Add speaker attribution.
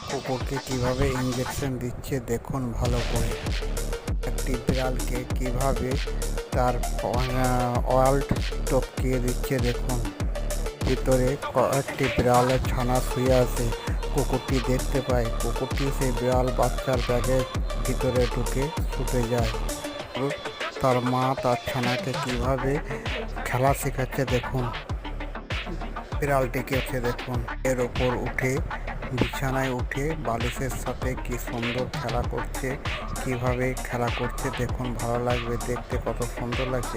Speaker 1: কুকুরকে কিভাবে ইঞ্জেকশন দিচ্ছে দেখুন ভালো করে। একটি বিড়ালকে কিভাবে তার ওয়াল্ট টপকিয়ে দিচ্ছে দেখুন। ভিতরে কয়েকটি বিড়ালের ছানা শুয়ে আছে। কুকুরটি দেখতে পায়, কুকুরটি সেই বিড়াল বাচ্চার ব্যাগের ভিতরে ঢুকে শুতে যায়। তার মা তার ছানাকে কিভাবে খেলা শেখাচ্ছে দেখুন। বিড়ালটিকে দেখুন এর ওপর উঠে, বিছানায় উঠে বালিশের সাথে কি সুন্দর খেলা করছে। কিভাবে খেলা করছে দেখুন, ভালো লাগবে দেখতে, কত সুন্দর লাগছে।